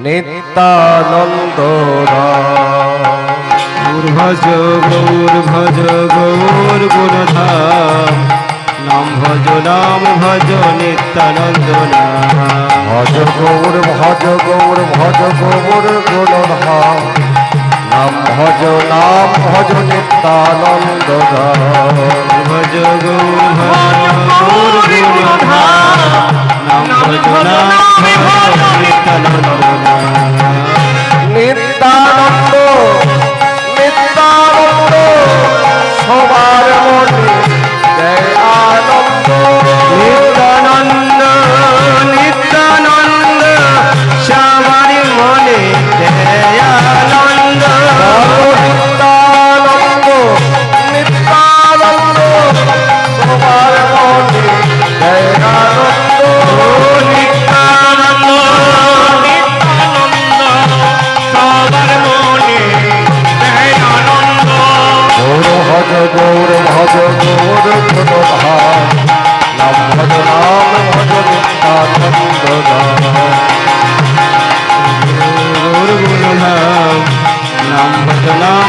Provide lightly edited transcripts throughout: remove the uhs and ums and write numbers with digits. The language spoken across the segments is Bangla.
নিত্যানন্দ গৌর ভজ গৌর গুণধাম নাম ভজ নিত্যানন্দ নাম ভজ গৌর গুণধাম নাম ভজ নিত্যানন্দ ভজ গৌর গুণধাম নাম ভজ নিত্যানন্দ নিত্যানন্দ নিত্যানন্দ সবার মনে জয় আনন্দ নিত্যানন্দ নিত্যানন্দ সবার মনে দয়ানন্দ নিত্যানন্দ নিত্যানন্দ সবার মনে জয় আনন্দ নিত্যানন্দ নিত্যানন্দ সবার মনে দয়ানন্দ গৌর ভজ গুণধাম নাম ভজ নিত্যানন্দ গৌর গুণধাম নাম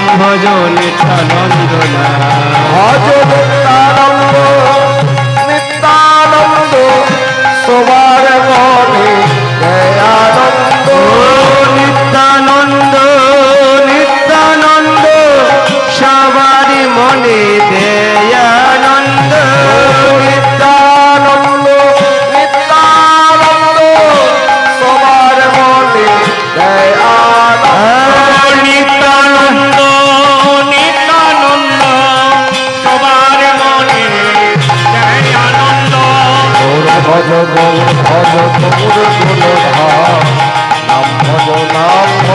ভজ নিত্যানন্দ ভজ নিত্যানন্দ নিত্যানন্দ সবার মনে দয়ানন্দ নিত্যানন্দ নিত্যানন্দ সবার মনে দয়ানন্দ নিত্যানন্দ নিত্যানন্দ সবার মনে দয়ানন্দ নিত্যানন্দ নিত্যানন্দ সবার মনে দয়ানন্দ গৌর ভজ গুণধাম নাম ভজ নিত্যানন্দ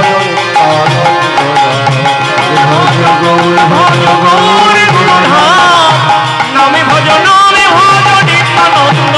গৌর গৌর গুণধাম নামে ভজ নিত্যানন্দ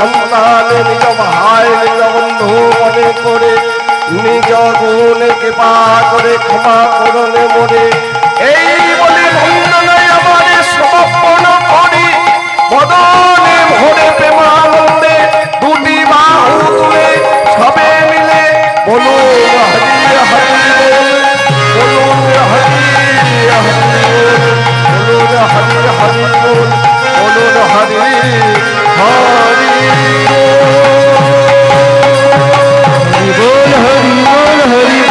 সন্তান নিজ ভাই নিজ বন্ধু মনে করে নিজ গুণ কৃপা করে ক্ষমা করলে মোরে এই বলে বন্দনায় আমার সমর্পণ করি বদনে ভরে প্রেমানন্দে দুটি বাহু তুলে সবে মিলে বলুন হরি হরি বল, বলুন হরি হরি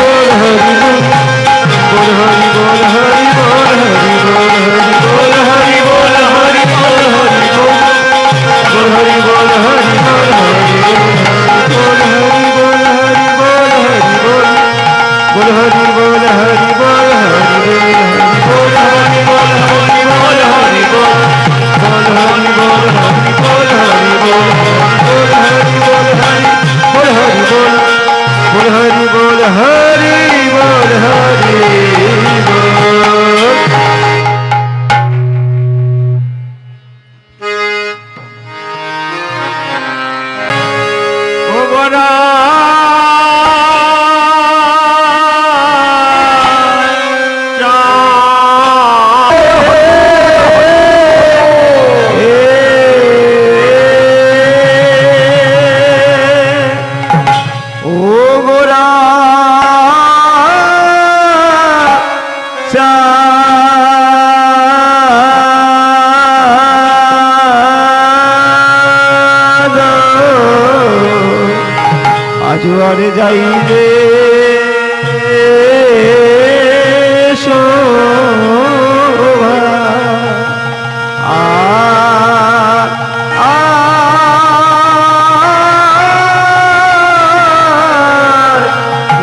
বল, বলুন হরি হরি বল, বলুন হরি হরি আজুয়ারে যাই রে শোভা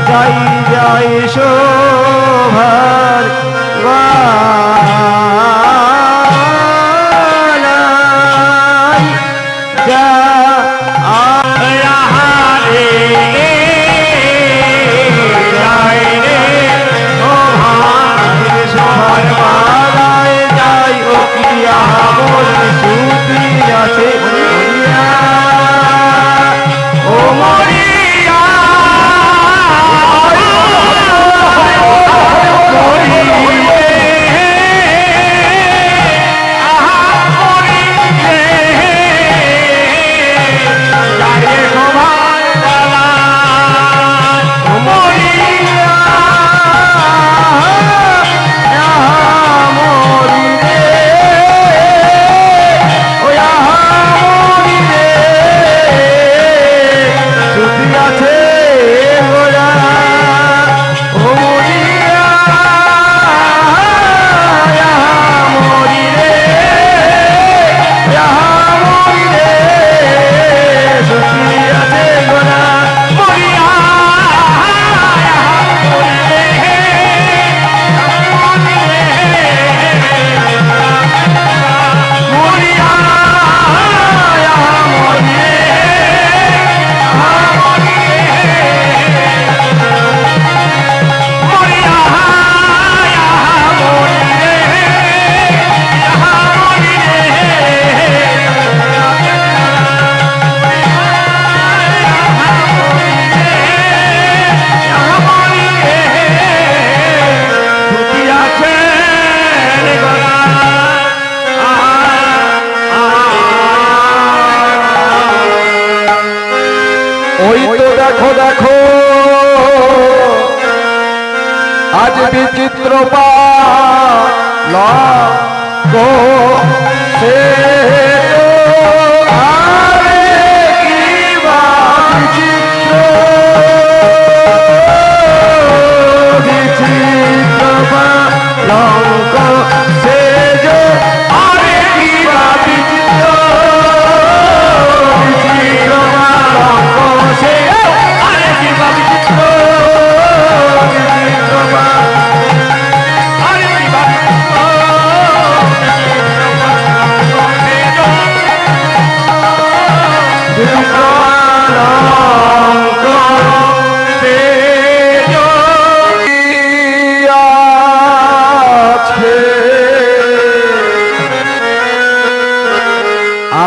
যাই যাই শোভার যা ওই তো দেখো দেখো আজ বিচিত্র গো সে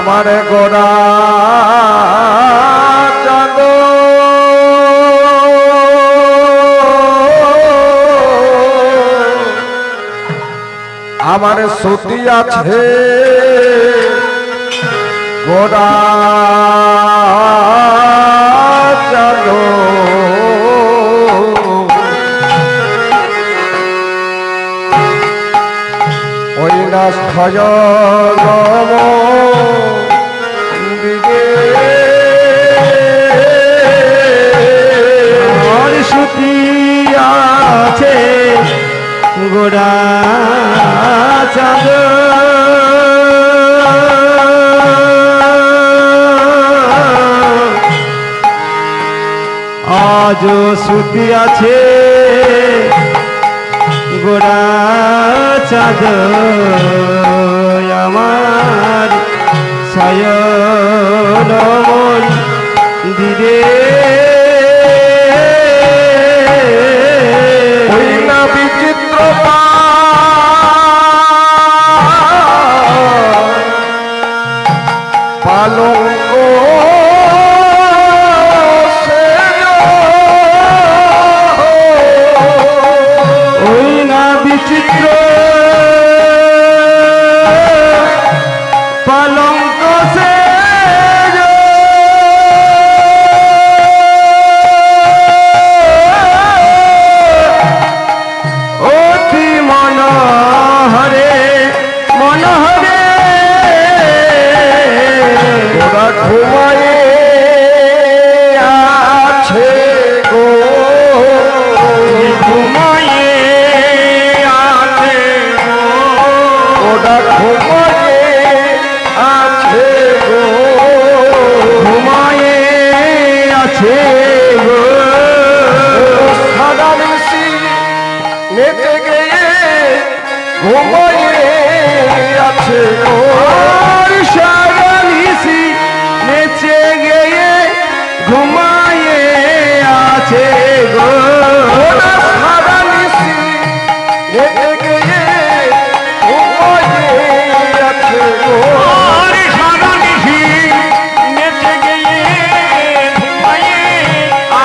আমার গোরা চাঁদ আমার সতী আছে গোরা চাঁদ ওই না স্থয়নম দিগে আর সুতি আছে গোড়া চাঁদ আজ সুতি আছে গোড়া চাঁদ আমার সায়ন দিরে ওই না বিচিত্র পালঙ্ক ওই না বিচিত্র পালঙ্ক সে অতি মনোহরে মনোহরে ওরা ঘুমায়ে আছে গো ঘুমায়ে আছে ওরা ঘুমায়ে আছে গো ঘুমায়ে আছে গো সাদা নিশি নেচে গিয়ে ঘুমায়ে আছে গো আর সারা নিশি নেচে গিয়ে ঘুমায়ে আছে গো সাদা নিশি নেচে গিয়ে ঘুমায়ে আছে গো আর সারা নিশি নেচে গিয়ে ঘুমায়ে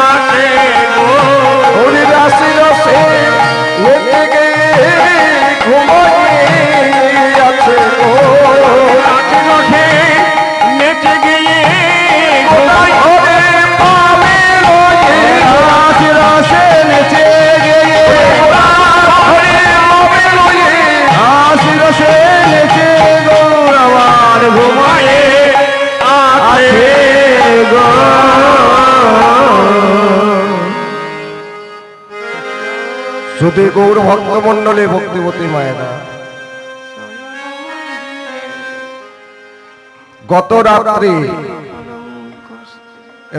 আছে গো ওরে রাশি রসে নেচে গিয়ে ঘুমায়ে আছে গো রাতে রসে নেচে গিয়ে ঘুমায়ে ওরে পাবে রয়ে রাত রসে নেচে গিয়ে ওরে পাবে রয়ে রাত রসে নেচে গো আমার ঘুমায়ে আছে গো শুধু গৌর ভক্তমন্ডলে ভক্তিবতী মায়েরা গত রাত্রে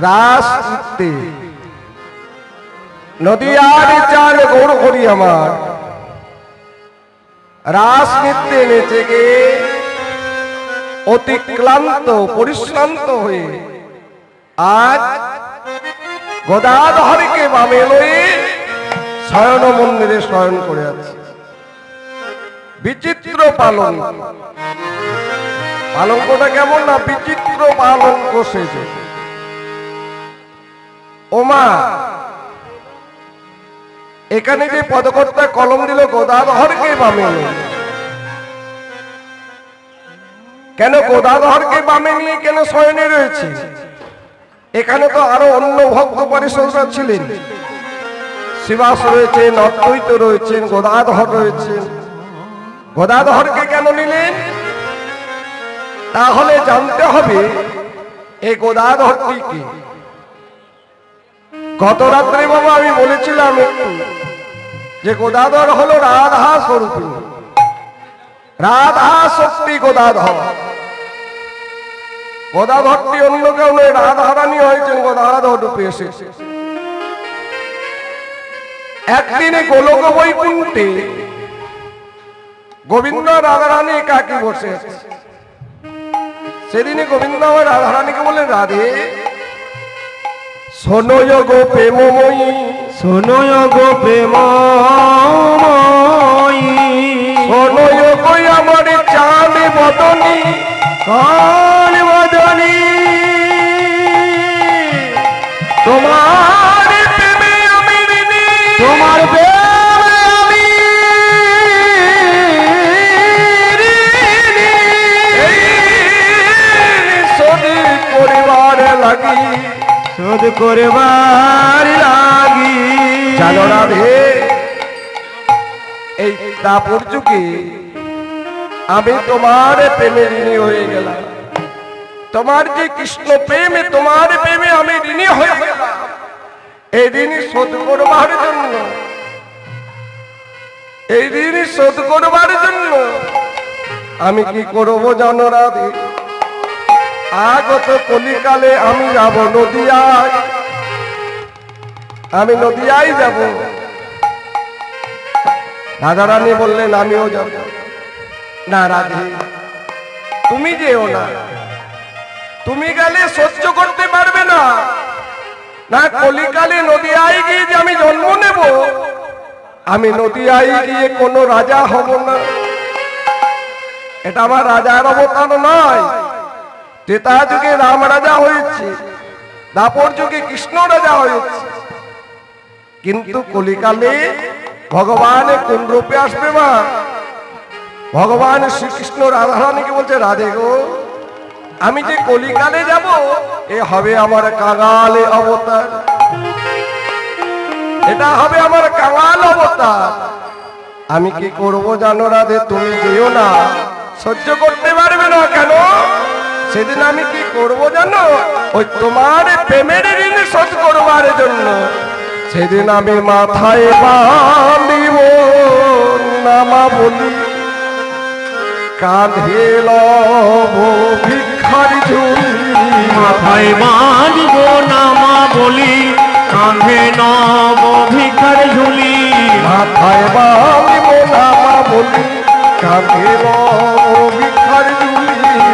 রাস নৃত্যে নদীয়ার চাল গৌর করি আমার রাস নৃত্যে নেচে গিয়ে অতি ক্লান্ত পরিশ্রান্ত হয়ে আজ গদাধরকে বামে লয়ে শয়ন মন্দিরে শয়ন করে আছে বিচিত্র পালঙ্ক পালঙ্কটা কেমন না বিচিত্র পালঙ্ক সেজে ওমা এখানে যে পদকর্তা কলম দিল গদাধরকে বামে লয়ে কেন গদাধরকে বামে নিয়ে কেন শয়নে রয়েছে এখানে তো আরো অন্য ভক্ত পরিষদরা ছিলেন শিবাস রয়েছেন অদ্বৈত রয়েছেন গদাধর রয়েছেন গদাধরকে কেন নিলেন তাহলে জানতে হবে এই গদাধরটি কি গত রাত্রে বাবা আমি বলেছিলাম একটু যে গদাধর হলো রাধা স্বরূপিণী রাধা শক্তি গদাধর গদাধরটি অন্য কেউ নয় রাধারানী হয়েছেন গদাধর রূপে এসেছে একদিনে গোলক বৈকুণ্ঠে গোবিন্দ রাধারানী একাকি বসে আছে সেদিনে গোবিন্দ আমার রাধারানীকে বলে রাধে শোনয় গো প্রেমময়ী শোনয় গো প্রেমময়ী শোনয় গো আমার চাঁদ বদনী কোন বদনী তোমার প্রেমে আমি ঋণী, তোমার প্রেমে আমি ঋণী। এই শোধ করিবার লাগি। শোধ করবার লাগি। জানো রাধে, এই দাপর যুগে আমি তোমার প্রেমে ঋণী হয়ে গেলাম। তোমার যে কৃষ্ণ প্রেমে, তোমার প্রেমে আমি ঋণী হয়ে গেলাম। এই ঋণ শোধ করবার জন্য, এই ঋণ শোধ করবার জন্য আমি কি করব জানো রাধে? আগত কলিকালে আমি যাব নদিয়ায়, আমি নদিয়ায় যাব। রাধারানী বললেন আমিও যাব। না রাধে, তুমি যেও না, তুমি গেলে সহ্য করতে পারবে না। না কলিকালে নদিয়ায় গিয়ে যে আমি জন্ম নেব, আমি নদিয়ায় গিয়ে কোনো রাজা হব না। এটা আমার রাজার অবতার নয়। ত্রেতা যুগে রাম রাজা হয়েছে, দাপর যুগে কৃষ্ণ রাজা হয়েছে, কিন্তু কলিকালে ভগবান কোন রূপে আসবে? মা ভগবান শ্রীকৃষ্ণ রাধারানীকে বলছে, রাধে গো, আমি যে কলিকালে যাব, এ হবে আমার কাঙালে অবতার, এটা হবে আমার কাঙাল অবতার। আমি কি করব জানো রাধে? তুমি যেও না, সহ্য করতে পারবে না। কেন? সেদিন আমি কি করব জানো? ওই তোমার প্রেমের ঋণ শোধ করবার জন্য সেদিন আমি মাথায় বাঁধিব নামা বলি, কাঁধে লব ভিক্ষার ঝুলি। মাথায় বাঁধব নামা বলি, কাঁধে নব ভিখার ঝুলি। মাথায় বাঁধিব নামা বলি, কাঁধে লব ভিক্ষার ঝুলি।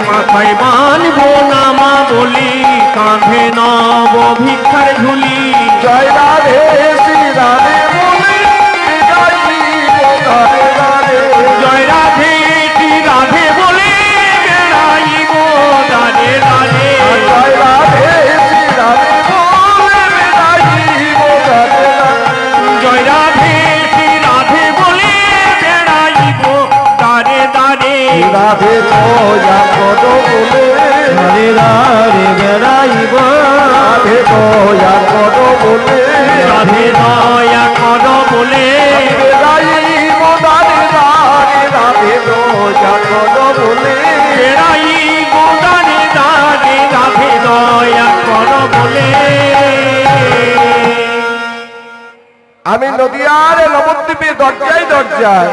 মাথায় বাঁধব নামা বলি, কাঁধে নব ভিখার ঝুলি। জয় রাধে শ্রী রাধে বলে গাইব রাধে রাধে। জয় রাধে শ্রী রাধে বলে বেড়াইব রাধে রাধে। জয় রাধে শ্রী রাধে বলে গাইব রাধে রাধে। জয় রাধে শ্রী রাধে বলে বেড়াইব দারে দারে। রাধে দয়া করো বলে, রাধে রাধে বেড়াইব। রাধে দয়া করো বলে, রাধে দয়া কর বলে গাইব রাধে রাধে। রাধে দয়া করো বলে, বেড়াইব দারে দারে। রাধে দয়া কর বলে। আমি নদিয়ার নবদ্বীপে দরজায় দরজায়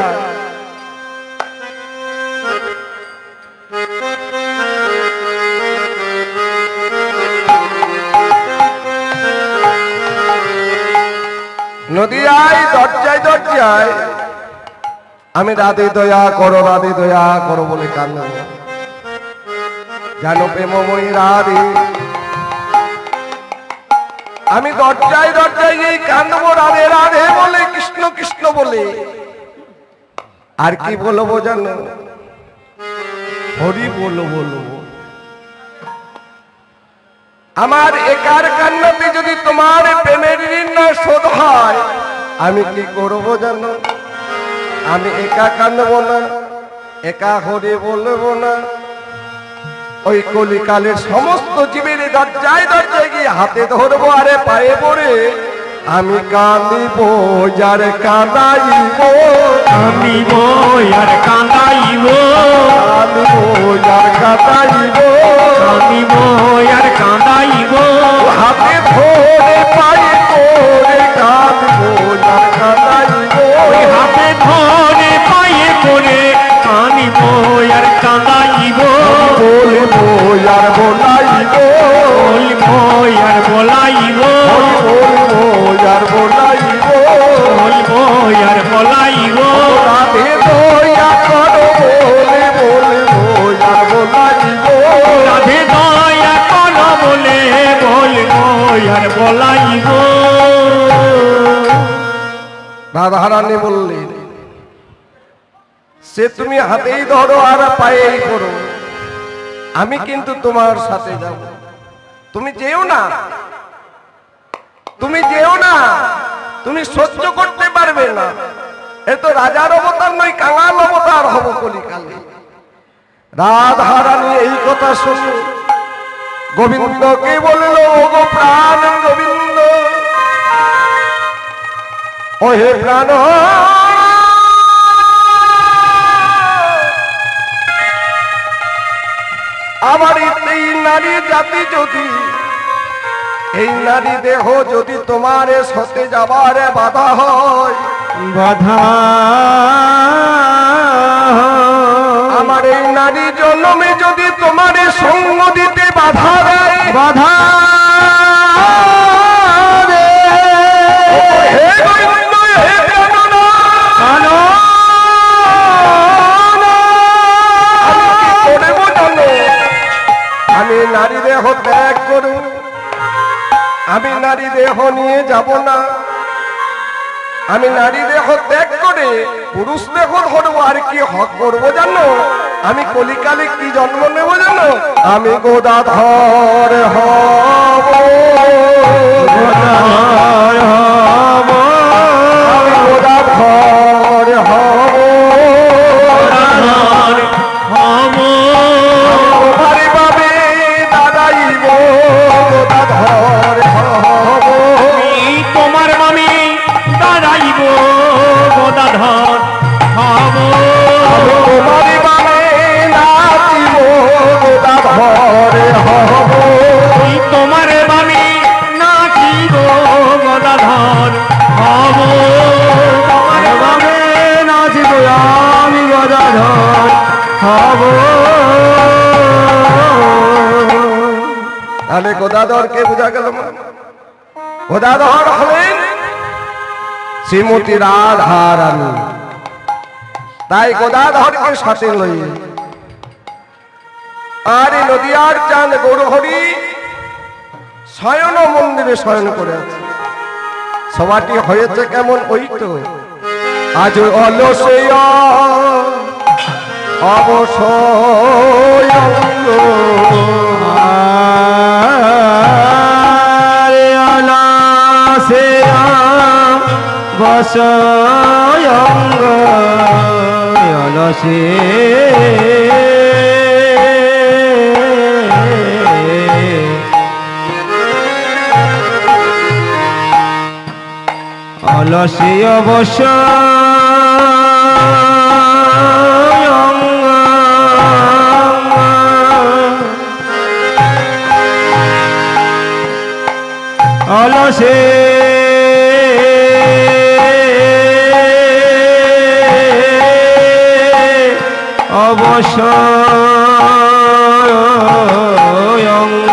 নদিয়ায় দরজায় দরজায় আমি রাধে দয়া করো, রাধে দয়া করো বলে কান্দ। জানো প্রেমময়ী রাধে, আমি দরজায় দরজায় গিয়ে কান্দবো রাধে রাধে বলে, কৃষ্ণ কৃষ্ণ বলে। আর কি বলবো জানো? হরি বলো বলবো। আমার একার কান্নাতে যদি তোমার প্রেমের ঋণ না শোধ হয়, আমি কি করবো জানো? আমি একা কান্দবো না, একা হরি বলবো না। ওই কলিকালের সমস্ত জীবের দরজায় দরজায় গিয়ে হাতে ধরবো, আরে পায়ে পড়ে আমি কাঁদিব, যার কাঁদাইব। কাঁদিব আর কাঁদাইব। কাঁদিব যার কাঁদাইব। কাঁদিব আর কাঁদাইব। হাতে ধরে পায়ে পড়ে কাঁদিব, যার কাঁদাইব। ওই হাতে ধরে পায়ে পড়ে কাঁদিব আর কাঁদাইব। বলবো আর বলাইব। বলবো আর বলাইব। বলবো আর বলাইব। বলবো আর বলাইব। রাধে দয়া করো বলে, বলবো আর বলাইব। রাধে দয়া কর বলে বলবো আর বলাইব। রাধারানী বললেন, সে তুমি হাতেই ধরো আর পায়েই পড়ো, আমি কিন্তু তোমার সাথে যাব। তুমি যেও না, তুমি যেও না, তুমি সহ্য করতে পারবে না। এ তো রাজার অবতার নয়, কাঙাল অবতার হব কলিকালে। রাধা রানী এই কথা শুনে গোবিন্দকে বলল, ওগো প্রাণ গোবিন্দ, ও হে প্রাণ, আমার এই নারী জাতি যদি, এই নারী দেহ যদি তোমার সাথে যাবার বাধা হয়, বাধা আমার এই নারী জন্মে যদি তোমার সঙ্গ দিতে বাধা দেয়, বাধা হে গোবিন্দ, হে প্রাণনাথ, আমি কি করব জানো? আমি নারী দেহ ত্যাগ করব, আমি নারী দেহ নিয়ে যাব না। আমি নারী দেহ ত্যাগ করে পুরুষ দেহ ধরবো। আর কি হক করবো জানো? আমি কলিকালে কি জন্ম নেব জানো? আমি গোদাধর হব, আমি গোদাধর হব, তোমার বাবে দাঁড়াইব, গোদাধর হব, তোমার মামি দাঁড়াইব, গদাধর হব, তোমার বাবে নাচিব, গোদাধর হব, তোমার মামি নাচিব, গদাধর হব, তোমার মামি নাচিব, আমি গদাধর হব। তাহলে গোদাধরকে বোঝা গেল, গোদাধর হলেন শ্রীমতী রাধা রানী। তাই গোদাধরকে সাথে লই আর এই নদিয়ার চাঁদ গৌরহরি শয়ন মন্দিরে শয়ন করে আছে। সবাটি হয়েছে কেমন? ওই তো আজ অলসেয়া অবসয় বসয়ঙ্গ অলসে অলসে অবসয়ঙ্গ অলসে অবসয়ঙ্গ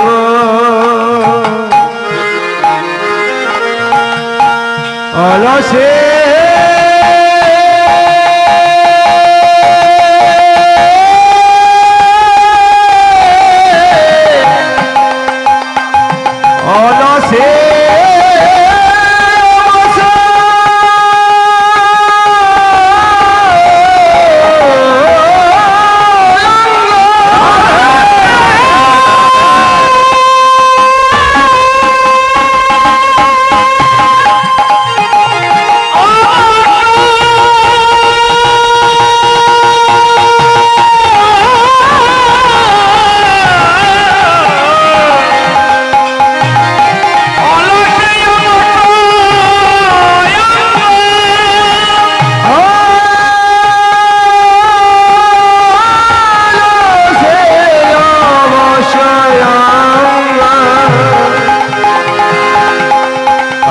অলসে অলসে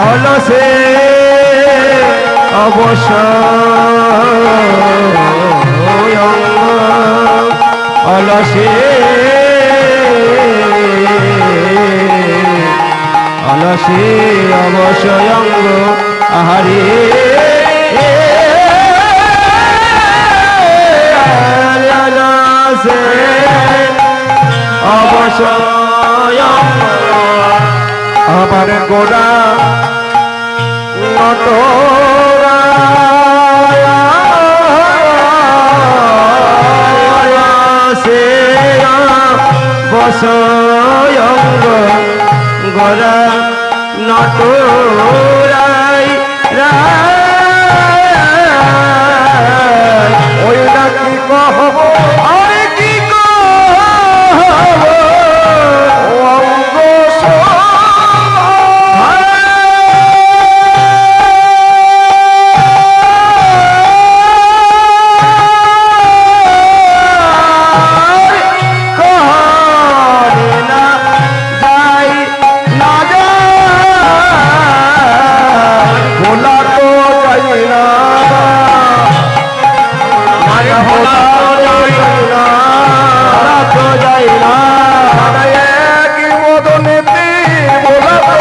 অলসে অবসয়ঙ্গ অলসে অলসে অবসয়ঙ্গ আহারে অলসে অবসয়ঙ্গ আমার গোড়া নটরা সে অলসয়ঙ্গ গরা নটরাই রায় ওই নাকি কহব আরে কি কহব অঙ্গ কহরে না যাই না যায় ভোলা তো যাই না মারে ভোলা তো যাই না একই মদনেতে ভোলা তো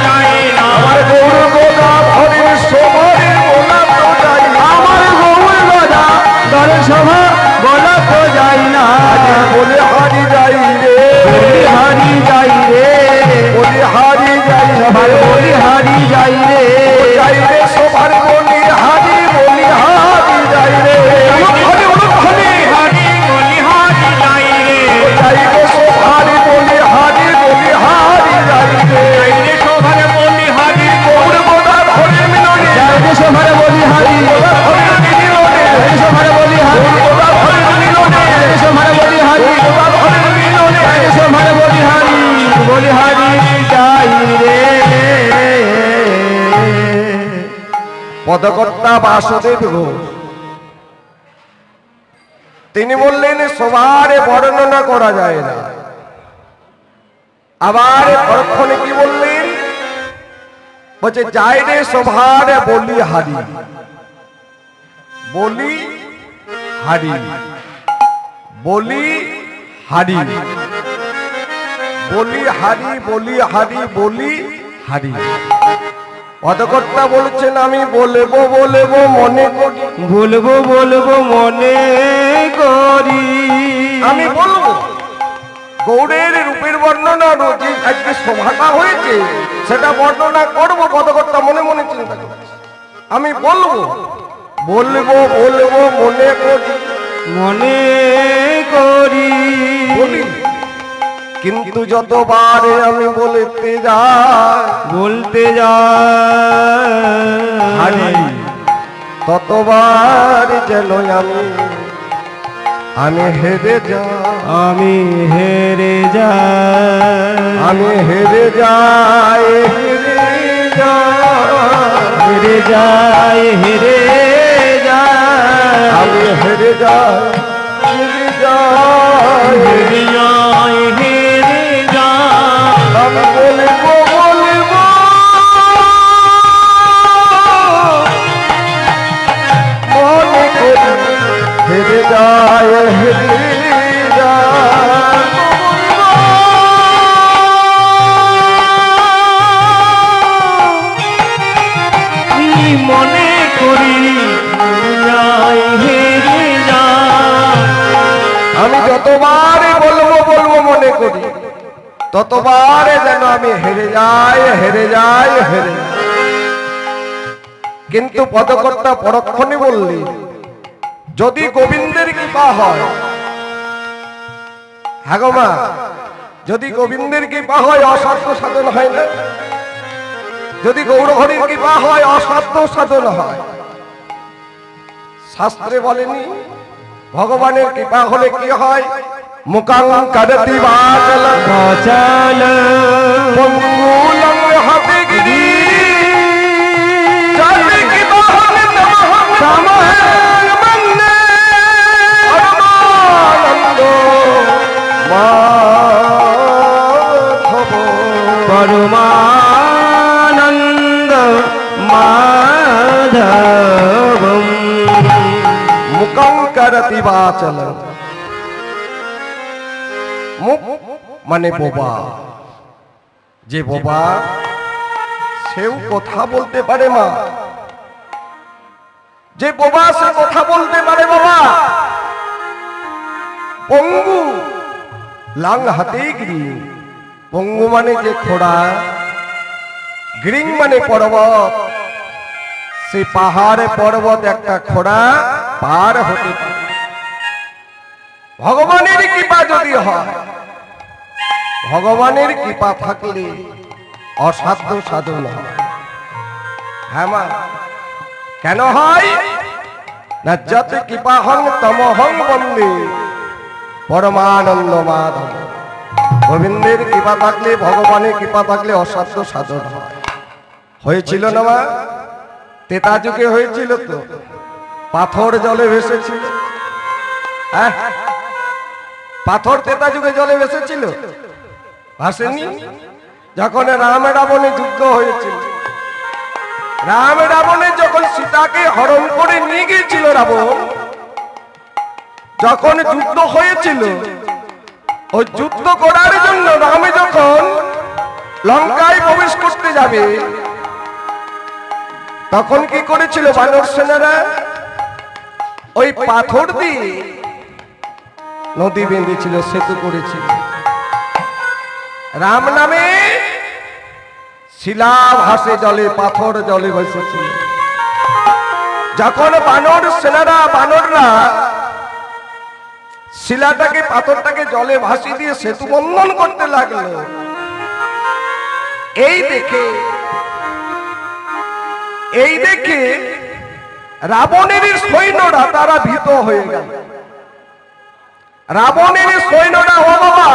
যাই না আমার গৌর গোদা হরির সময়ের ভোলা তো যাই না আমার গৌর গদা দল সভা বলা তো যাই না বলে হারি যাই রে বলি হারি যাই রে বলে হারি যাই সবার বলি হারি যাই রে যাই রে সবার বলি হারি যাই রে যাই রে সবার বলি হারি যাই রে গৌর গোদা হরির মিলনে যাই রে সবার বলি হারি গোদা হরির মিলনে যাই রে সবার বলি হারি গোদা হরির মিলনে যাই রে সবার বলি হারি গোদা হরির মিলনে যাই রে সবার বলি হারি যাই রে পদকর্তা বাসুদেব ঘোষ তিনি বললেন সবার বর্ণনা করা যায় না। আবার পরক্ষণে কি বললেন, বলছে যাই রে সবার বলি হারি, বলি হারি, বলি হারি, বলি হারি, বলি হারি, বলি হারি। পদকর্তা বলছেন আমি বলবো বলবো মনে করি, বলবো বলবো মনে করি আমি বলবো গৌড়ের রূপের বর্ণনা যে আজকে সভাটা হয়েছে সেটা বর্ণনা করবো। পদকর্তা মনে মনে চিন্তা করছে আমি বলবো বলবো বলবো মনে করি, মনে করি বলি কিন্তু যতবার আমি বলতে যাই বলতে হারি যাই ততবার যেন আমি হেরে যাই, আমি হেরে যাই আমি হেরে যাই, হেরে যাই, হেরে যাই হেরে যাই আমি হেরে যাই, হেরে যাই, হেরে যাই হেরে যাই আমি বলবো বলবো মনে করি হেরে যায়, হেরে মনে করি যাই হেরে যাই আমি যতবার বলবো বলবো মনে করি ততবার যেন আমি হেরে যাই, হেরে যাই, হেরে যাই। কিন্তু পদকর্তা পরক্ষণে বললি যদি গোবিন্দের কৃপা হয়, হ্যাঁ গো মা, যদি গোবিন্দের কৃপা হয় অসাধ্য সাধন হয় না, যদি গৌরহরির কৃপা হয় অসাধ্য সাধন হয়। শাস্ত্রে বলেনি ভগবানের কৃপা হলে কি হয়, মুকাং কাদতি বাচল বাচাল মঙ্গুলং হাতে গিরি যাতে কৃপা হলে নমঃ মন্নে পরমানন্দ মাধব পরমানন্দ মাধব মুকাং কাদতি বাচল। মুখ মানে বোবা, যে বোবা সেও কথা বলতে পারে মা, যে বোবা সে কথা বলতে পারে বাবা। পঙ্গু লাং হাতে গিরি, পঙ্গু মানে যে খোড়া, গ্রিং মানে পর্বত, সে পাহাড়ে পর্বত একটা খোড়া পার হতে পারে। ভগবানের কৃপা যদি হয়, ভগবানের কৃপা থাকলে অসাধ্য সাধন হয়। হ্যাঁ মা, কেন হয় না? যত কৃপা হং তমহং বন্দে পরমানন্দ মাধব। গোবিন্দের কৃপা থাকলে, ভগবানের কৃপা থাকলে অসাধ্য সাধন হয়। হয়েছিল না মা? তেতা যুগে হয়েছিল তো, পাথর জলে ভেসেছিল। হ্যাঁ, পাথর তেতা যুগে জলে ভেসেছিল, ভাসেনি? যখন রাম রাবণে যুদ্ধ হয়েছিল, রাম রাবণে যখন সীতাকে হরণ করে নিয়ে গিয়েছিল রাবণ, যখন যুদ্ধ হয়েছিল, ওই যুদ্ধ করার জন্য রামে যখন লঙ্কায় প্রবেশ করতে যাবে, তখন কি করেছিল বানর সেনারা? ওই পাথর দিয়ে নদী বেঁধেছিল, সেতু করেছিল। রাম নামে শিলা ভাসে জলে, পাথর জলে ভেসেছিল। যখন বানর সেনারা, বানররা শিলাটাকে, পাথরটাকে জলে ভাসিয়ে দিয়ে সেতু বন্ধন করতে লাগলো, এই দেখে রাবণের সৈন্যরা তারা ভীত হয়ে গেল। রাবণের সৈন্যরা, ও বাবা,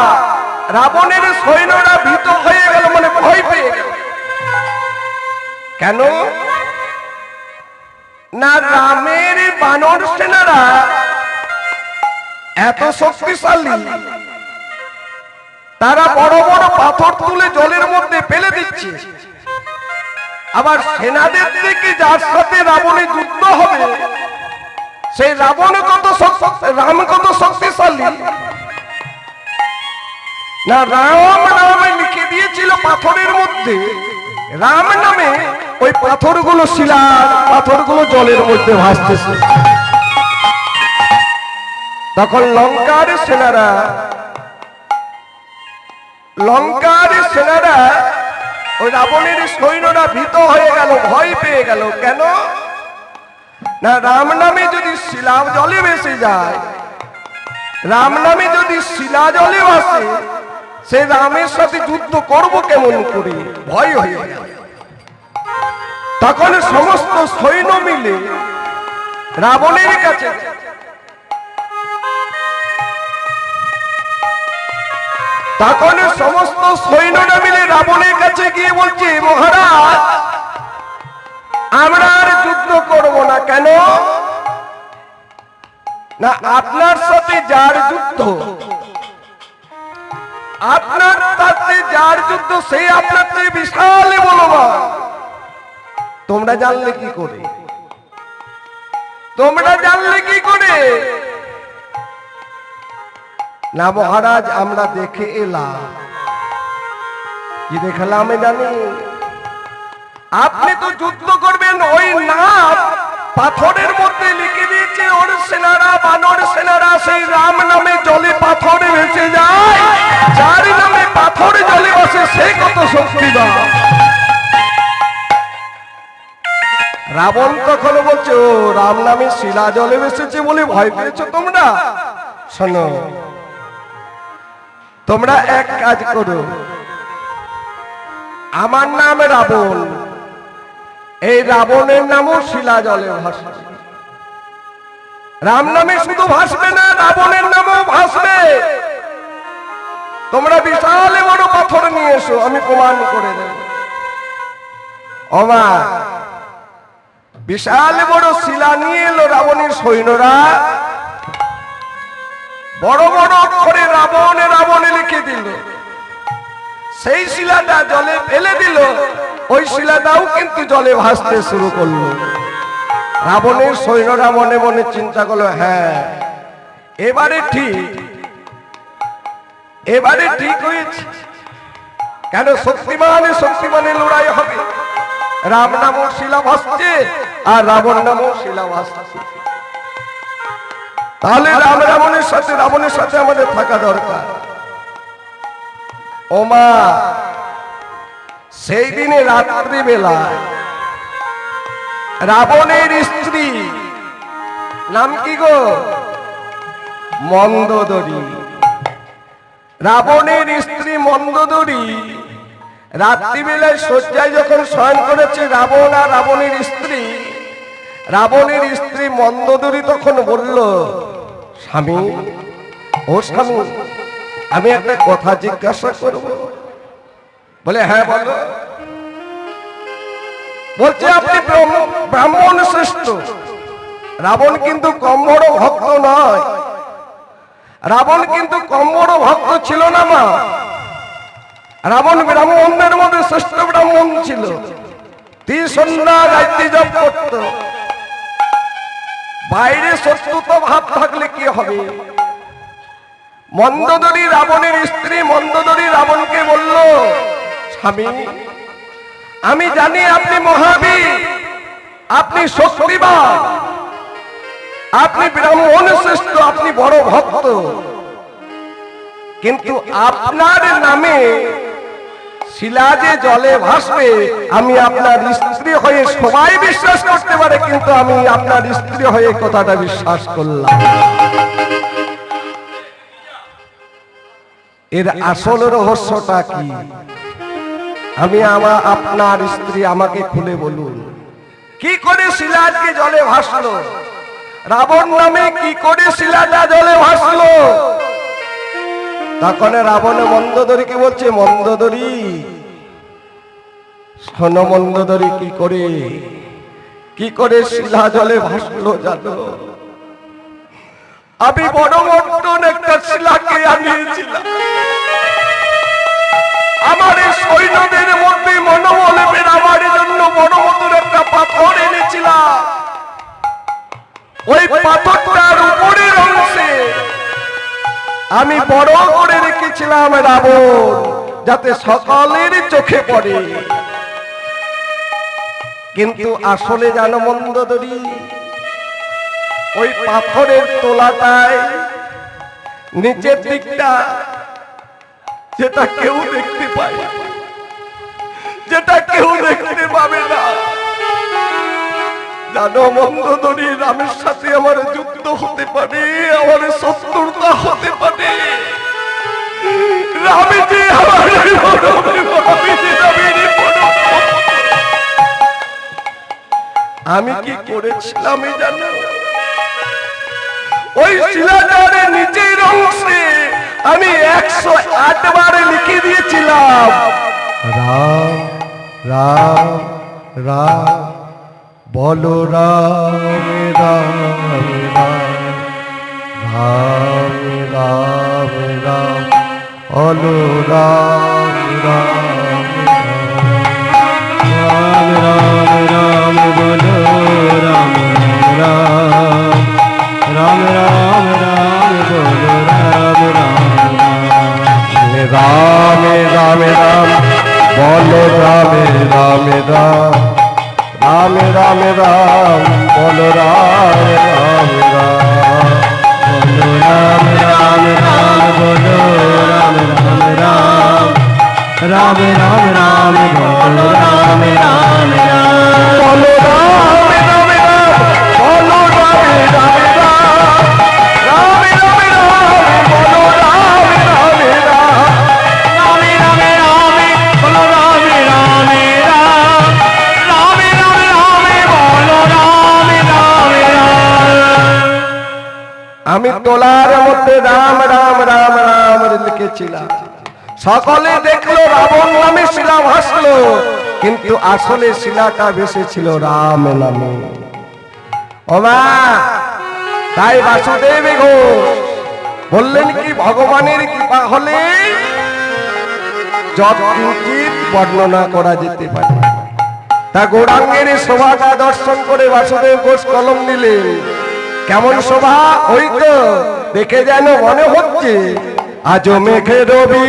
রাবণের সৈন্যরা ভীত হয়ে গেল, মানে ভয় পেয়ে গেল। কেন না? রামের বানর সেনারা এত শক্তিশালী, তারা বড় বড় পাথর তুলে জলের মধ্যে ফেলে দিচ্ছে। আবার সেনাদের থেকে যার সাথে রাবণের যুদ্ধ হবে, সেই রাবণ কত, রাম কত শক্তিশালী না? রাম নামে লিখে দিয়েছিল পাথরের মধ্যে, রাম নামে ওই পাথরগুলো, শিলার পাথরগুলো জলের মধ্যে ভাসতেছে। তখন লঙ্কার সেনারা, ওই রাবণের সৈন্যরা ভীত হয়ে গেল, ভয় পেয়ে গেল। কেন না? রাম নামে যদি শিলা জলে ভেসে যায়, রাম নামে যদি শিলা জলে ভাসে, সে রামের সাথে যুদ্ধ করব কেমন করে? ভয় হয়ে গেল। তখন সমস্ত সৈন্য মিলে রাবণের কাছে, তখন সমস্ত সৈন্যরা মিলে রাবণের কাছে গিয়ে বলছে, মহারাজ, আমরা আর যুদ্ধ করব না। কেন না? আপনার সাথে যার যুদ্ধ, আপনার সাথে যার যুদ্ধ, সে আপনার চেয়ে বিশাল বলবান। তোমরা জানলে কি করে? তোমরা জানলে কি করে? না মহারাজ, আমরা দেখে এলাম। কি দেখলাম জানি? আপনি তো যুদ্ধ করবেন, ওই নাম পাথরের মধ্যে লিখে দিয়েছে, ওর সেনারা, বানর সেনারা সেই রাম নামে জলে পাথরে ভেসে যায়। যার নামে পাথরে জলে বসে, সে কত শক্তিবান। রাবণ তখন বলছে, ও রাম নামে শিলা জলে ভেসেছে বলে ভয় পেয়েছো তোমরা? শোনো, তোমরা এক কাজ করো, আমার নাম রাবণ, এই রাবণের নামও শিলা জলে ভাসবে। রাম নামে শুধু ভাসবে না, রাবণের নামও ভাসবে। তোমরা বিশাল বড় পাথর নিয়ে এসো, আমি প্রমাণ করে দেব। ওমা, বিশাল বড় শিলা নিয়ে এলো রাবণের সৈন্যরা। বড় বড় অক্ষরে রাবণে রাবণে লিখে দিল। সেই শিলাটা জলে ফেলে দিল, ওই শিলাটাও কিন্তু জলে ভাসতে শুরু করলো। রাবণের সৈন্যরা মনে মনে চিন্তা করলো, হ্যাঁ, এবারে ঠিক হয়েছে। কেন? শক্তিমানের লড়াই হবে। রাম নামও শিলা ভাসছে, আর রাবণ নামও শিলা ভাসছে। তাহলে রাবণের সাথে আমাদের থাকা দরকার। ওমা, সেই দিনে রাত্রি বেলা রাবণের স্ত্রী, নাম কি গো? মন্দোদরী। রাবণের স্ত্রী মন্দোদরী রাত্রিবেলায় শয্যায় যখন শয়ন করেছে রাবণ আর রাবণের স্ত্রী মন্দোদরী তখন বলল, স্বামী, ও স্বামী, আমি একটা কথা জিজ্ঞাসা করব। বলে, হ্যাঁ বলো। বলছে, আপনি ব্রাহ্মণ শ্রেষ্ঠ। রাবণ কিন্তু কম বড় ভক্ত নয়, রাবণ কিন্তু কম বড় ভক্ত ছিল না মা। রাবণ ব্রাহ্মণদের মধ্যে শ্রেষ্ঠ ব্রাহ্মণ ছিল। সন্ধ্যা গায়ত্রী জপ করত। বাইরে শত্রুতা ভাব থাকলে কি হবে? মন্দোদরী, রাবণের স্ত্রী মন্দোদরী রাবণকে বলল, স্বামী, আমি জানি আপনি মহাবীর, আপনি শক্তিবান, আপনি ব্রাহ্মণ শ্রেষ্ঠ, আপনি বড় ভক্ত, কিন্তু আপনার নামে শিলা যে জলে ভাসবে, আমি আপনার স্ত্রী হয়ে সবাই বিশ্বাস করতে পারে, কিন্তু আমি আপনার স্ত্রী হয়ে কথাটা বিশ্বাস করলাম। এর আসল রহস্যটা কি? আমি আপনার স্ত্রী, আমাকে খুলে বলুন, কি করে শিলাকে জলে ভাসলো? রাবণ নামে কি করে শিলাটা জলে ভাসলো? তখন রাবণ মন্দোদরীকে বলছে, মন্দোদরী শোনো মন্দোদরী, কি করে শিলা জলে ভাসলো জানো? আমি বড় মটন একটা শিলাকে আনিয়েছিলাম, আমার সৈন্যদের মধ্যে মনোবল আমার জন্য বড় মতন একটা পাথর এনেছিলাম। ওই পাথরটার উপরের অংশে আমি বড় করে রেখেছিলাম রাবণ, যাতে সকলের চোখে পড়ে। কিন্তু আসলে জানো মন্দোদরী, ওই পাথরের তোলাটায় নিচের দিকটা যেটা কেউ দেখতে পায়, যেটা কেউ দেখতে পাবে না। জানো মন্দোদরী, রামের সাথে আমার যুদ্ধ হতে পারে, আমার শত্রুতা হতে পারে, রামে যে আমি কি করেছিলাম জানো? ওই শিলাটার নিচের অংশে আমি 108 বার লিখে দিয়েছিলাম, রাম রাম রাম, বলো রাম রাম রাম, রাম রাম রাম, বলো রাম রাম রাম রাম রাম বলো রাম রাম, রাম রাম রাম বলো রাম রাম, রাম রাম রাম, বলো রাম রাম রাম, রাম রাম রাম, বলো রাম রাম রাম, বলো রাম রাম রাম বলো রাম রাম রাম, রাম রাম রাম বলো রাম রাম রাম, বলো রাম রাম রাম, বলো রাম রাম রাম, রাম রাম রাম, বলো রাম রাম রাম, রামে রামে রামে বলো রামে রামে রাম, রামে রামে রামে বলো রামে রামে রাম। আমি তোলার মধ্যে রাম রাম রাম রাম লিখেছিলাম। সকলে দেখলো রাবণ নামে শিলা ভাসলো, কিন্তু আসলে শিলাটা ভেসেছিল রাম নামে। ও মা, তাই বাসুদেব ঘোষ বললেন কি, ভগবানের কৃপা হলে যৎকিঞ্চিৎ বর্ণনা করা যেতে পারে। তা গৌরাঙ্গের শোভাটা দর্শন করে বাসুদেব ঘোষ কলম নিলেন। কেমন শোভা, ওই তো দেখে যেন মনে হচ্ছে আজ মেঘে রবি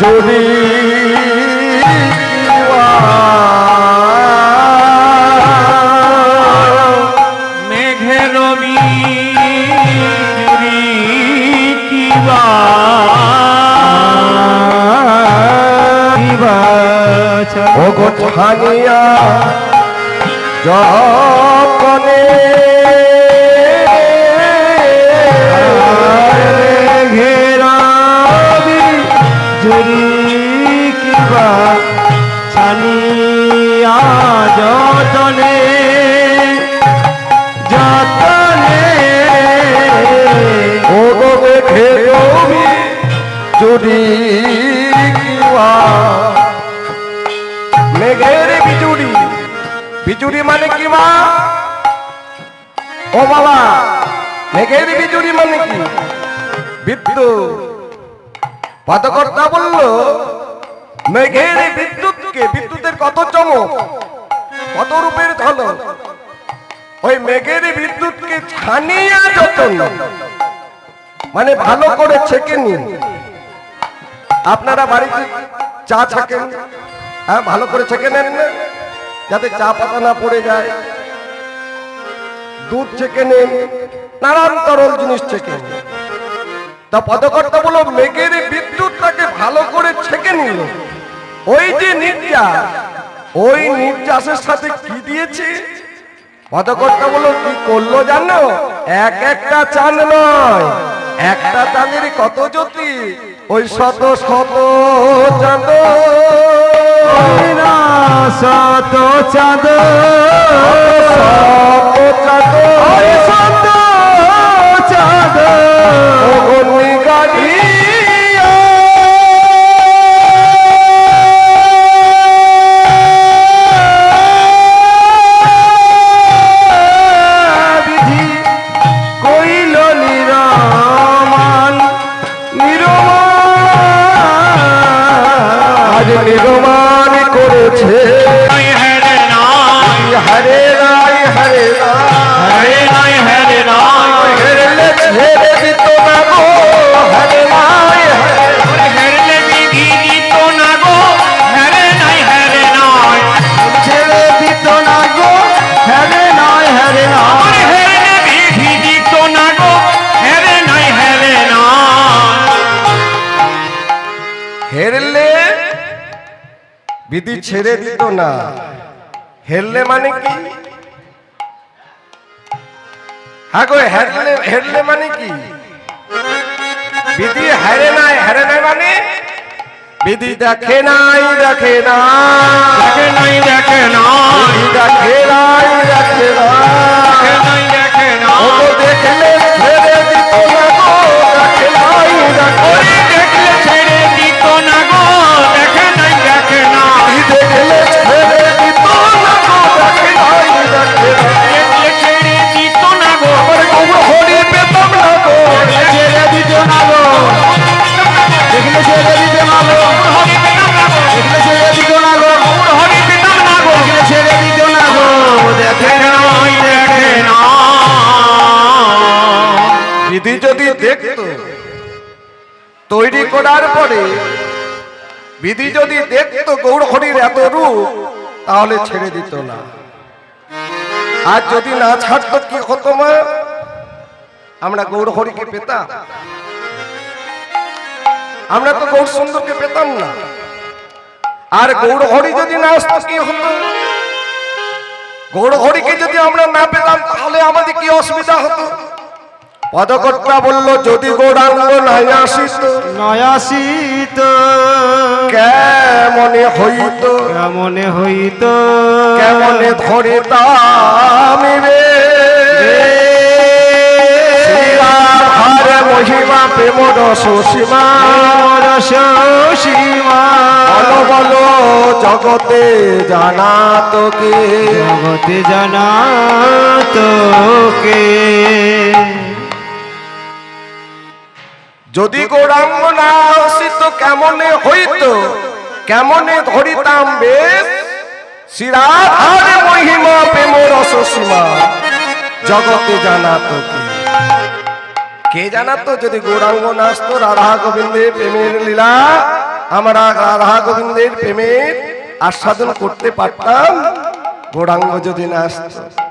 যদি মেঘে রবি কিবা ও গো ছানিয়া যখনে বিজুরি কিবা মেঘের বিজুরি বিজুরি মানে কি মা ও বাবা মেঘের বিজুরি মানে কি বিদ্যুৎ পদকর্তা বলল মেঘের বিদ্যুৎকে বিদ্যুতের কত চমক কত রূপের ঝলক ওই মেঘের বিদ্যুৎকে ছানিয়ে যতন মানে ভালো করে ছেঁকে নিন আপনারা বাড়িতে চা ছাকেন হ্যাঁ ভালো করে ছেঁকে নেন না যাতে চা পাতা না পড়ে যায় দুধ ছেঁকে নেন নানান তরল জিনিস ছেঁকে নিন তা পদকর্তা বলো মেঘের বিদ্যুৎটাকে ভালো করে ছেঁকে নিল ওই যে নির্যাস ওই নির্যাসের সাথে কি দিয়েছে পদকর্তা বলো কি করলো জানো এক একটা চাঁদ নয় একটা চাঁদের কত জ্যোতি ওই শত শত চাঁদ শত চাঁদ শত চাঁদ শত চাঁদ অগ্নি গাড়ি বিধি কইল নিরমান আজ নির্মাণ করেছে হরে রাই হরে রাই হেরলে ছেড়ে দিত না গো হরে রাই ছেড়ে দিত না গো হরে নয় হরে নয় হেরলে বিধি ছেড়ে দিত না হেরলে মানে কি হ্যাঁ গো হেরলে হেরলে মানে কি বিধি হারে নাই মানে বিধি দেখে নাই বিধি দেখে নাই ও তো দেখলে ছেড়ে দিত না গো দেখে নাই দেখলে ছেড়ে দিত না গো দেখে নাই আমার গৌর হরি পেতাম না গো ছেড়ে দিত না গো দেখলে ছেড়ে দিত না গো দেখলে ছেড়ে দিত না গো দেখলে ছেড়ে দিত না গো দেখে বিধি যদি দেখতো তৈরি করার পরে বিধি যদি দেখতো গৌর হরির এত রূপ তাহলে ছেড়ে দিত না আর যদি না ছাড়তো কি হতো মা আমরা গৌর হরিকে পেতাম আমরা তো গৌর সুন্দরকে পেতাম না আর গৌর হরি যদি না আসতো কি হতো গৌর হরিকে যদি আমরা না পেতাম তাহলে আমাদের কি অসুবিধা হতো পদকর্তা বলল যদি গৌরাঙ্গ নাই আসিত নয়াসিত কেমনে হইত কেমনে হইত কেমনে ধরিতাম রে শ্রীরাধার মহিমা প্রেম রস সীমা সীমা বলো বলো জগতে জানা তোকে জগতে জানা তোকে যদি গৌরাঙ্গ না আসিত কেমনে হইত কেমনে ধরিতাম বেশ শ্রীরাধার মহিমা প্রেম রস সীমা জগতে জানা তোকে কে জানাতো যদি গৌরাঙ্গ না আসতো রাধা গোবিন্দের প্রেমের লীলা আমরা রাধা গোবিন্দের প্রেমের আস্বাদন করতে পারতাম গৌরাঙ্গ যদি না আসতো